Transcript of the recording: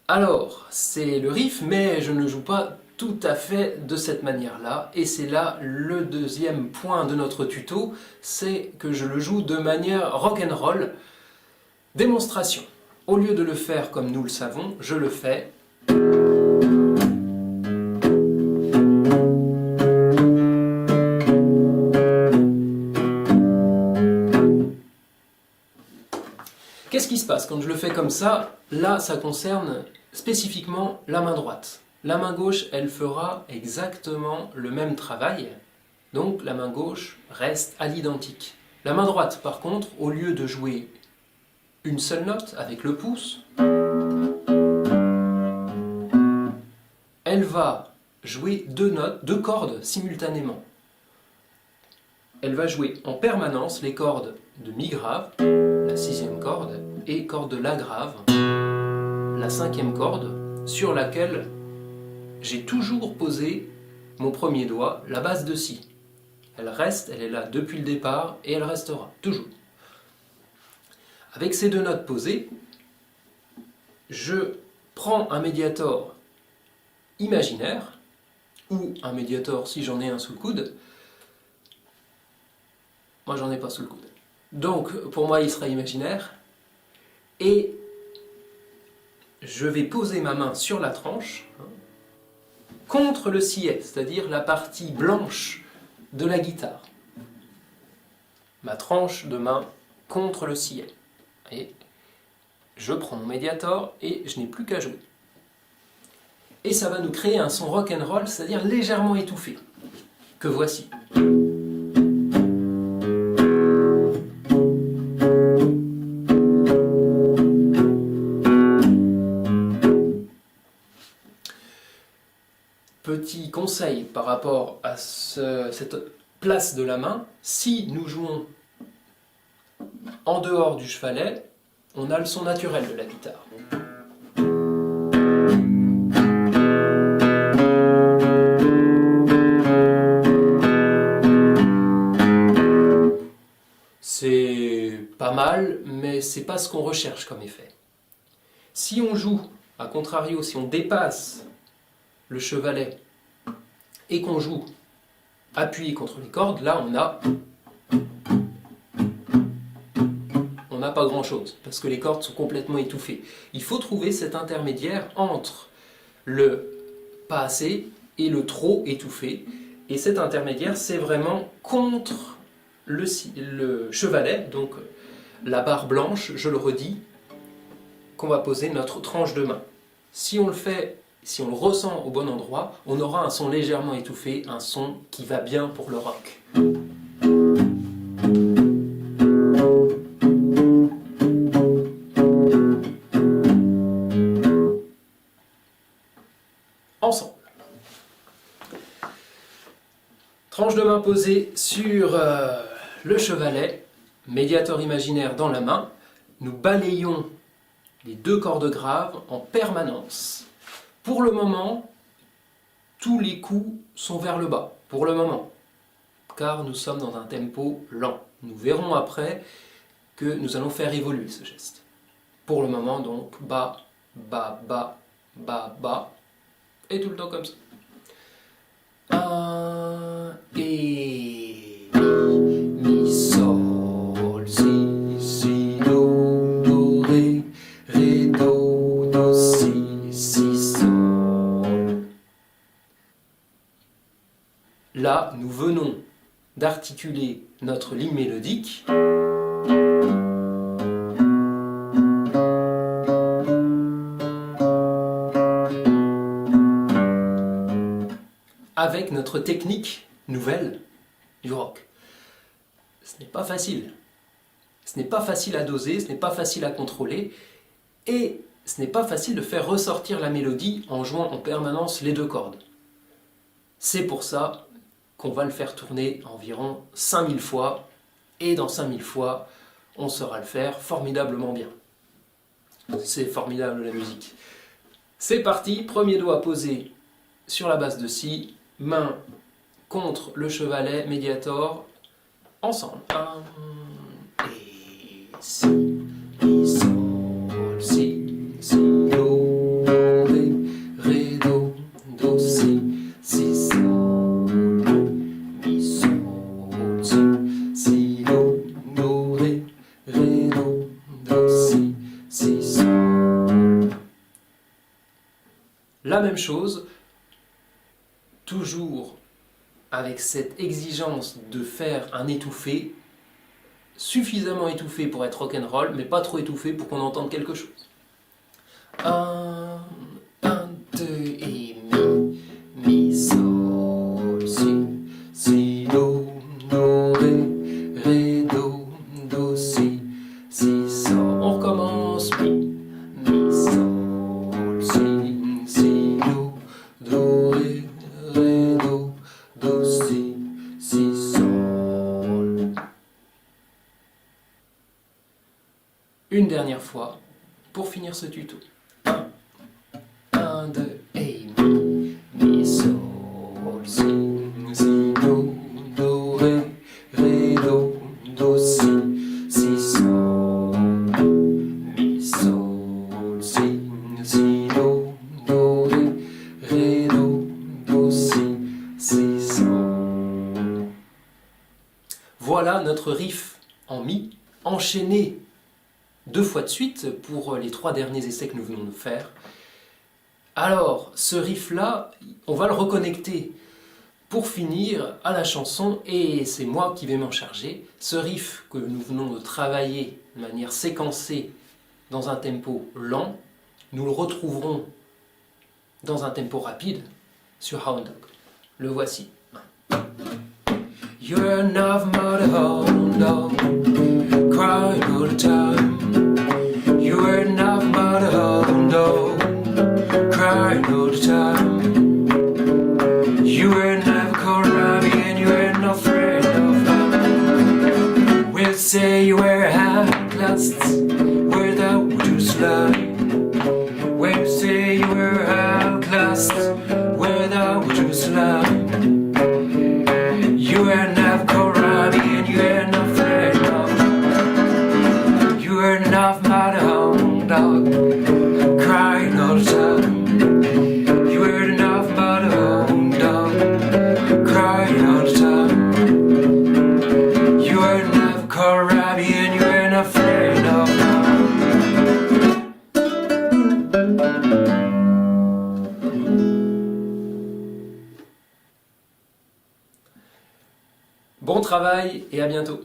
Alors, c'est le riff, mais je ne le joue pas tout à fait de cette manière-là. Et c'est là le deuxième point de notre tuto, c'est que je le joue de manière rock'n'roll. Démonstration. Au lieu de le faire comme nous le savons, je le fais. Qu'est-ce qui se passe quand je le fais comme ça? Là, ça concerne spécifiquement la main droite. La main gauche, elle fera exactement le même travail. Donc la main gauche reste à l'identique. La main droite, par contre, au lieu de jouer une seule note avec le pouce, elle va jouer deux notes, deux cordes simultanément. Elle va jouer en permanence les cordes de mi grave, la sixième corde, et corde de la grave, la cinquième corde, sur laquelle j'ai toujours posé mon premier doigt, la basse de si. Elle reste, elle est là depuis le départ, et elle restera, toujours. Avec ces deux notes posées, je prends un médiator imaginaire, ou un médiator si j'en ai un sous le coude. Moi j'en ai pas sous le coude. Donc pour moi il sera imaginaire, et je vais poser ma main sur la tranche, contre le sillet, c'est-à-dire la partie blanche de la guitare. Ma tranche de main contre le sillet. Et je prends mon médiator et je n'ai plus qu'à jouer. Et ça va nous créer un son rock'n'roll, c'est-à-dire légèrement étouffé, que voici. Petit conseil par rapport à cette place de la main, si nous jouons en dehors du chevalet, on a le son naturel de la guitare. C'est pas mal, mais c'est pas ce qu'on recherche comme effet. Si on joue, à contrario, si on dépasse le chevalet et qu'on joue appuyé contre les cordes, là on n'a pas grand chose, parce que les cordes sont complètement étouffées. Il faut trouver cet intermédiaire entre le pas assez et le trop étouffé, et cet intermédiaire c'est vraiment contre le chevalet, donc la barre blanche, je le redis, qu'on va poser notre tranche de main. Si on le fait, si on le ressent au bon endroit, on aura un son légèrement étouffé, un son qui va bien pour le rock. Ensemble. Tranche de main posée sur le chevalet, médiator imaginaire dans la main. Nous balayons les deux cordes graves en permanence. Pour le moment, tous les coups sont vers le bas, pour le moment, car nous sommes dans un tempo lent. Nous verrons après que nous allons faire évoluer ce geste. Pour le moment, donc, bas, bas, bas, bas, bas, et tout le temps comme ça. 1 et mi, sol, si, do, ré, do, si, sol. Là, nous venons d'articuler notre ligne mélodique avec notre technique nouvelle du rock. Ce n'est pas facile. Ce n'est pas facile à doser, ce n'est pas facile à contrôler, et ce n'est pas facile de faire ressortir la mélodie en jouant en permanence les deux cordes. C'est pour ça qu'on va le faire tourner environ 5000 fois, et dans 5000 fois, on saura le faire formidablement bien. C'est formidable la musique. C'est parti, premier doigt posé sur la basse de si, main contre le chevalet, médiator, ensemble. 1 et si, mi, sol, si, do, si, sol. La même chose, toujours avec cette exigence de faire un étouffé, suffisamment étouffé pour être rock'n'roll, mais pas trop étouffé pour qu'on entende quelque chose. 1, 2 et mi, sol, si, do, ré, do, si, sol. On recommence, mi, sol, si, do, ré, do, si, sol. Une dernière fois pour finir ce tuto. 1, 2 et mi, sol, si, do, ré, do, si, sol, mi, sol, si, do, ré, do, si, sol. Voilà notre riff en mi, enchaîné 2 fois de suite pour les 3 derniers essais que nous venons de faire. Alors, ce riff-là, on va le reconnecter pour finir à la chanson et c'est moi qui vais m'en charger. Ce riff que nous venons de travailler de manière séquencée dans un tempo lent, nous le retrouverons dans un tempo rapide sur Hound Dog. Le voici. You're enough, mother hound dog, crying all the time. You're enough, mother hound dog, crying all the time. You were never called Robbie and you were not afraid of. We'll say you were outclassed, without you slide. We'll say you were outclassed, without you slide. You were never called Robbie and you were not afraid of. You were enough, mother hound dog, crying all the time. You were enough, mother hound dog, crying all the time. You were never called Robbie and you were not afraid of. Bon travail et à bientôt.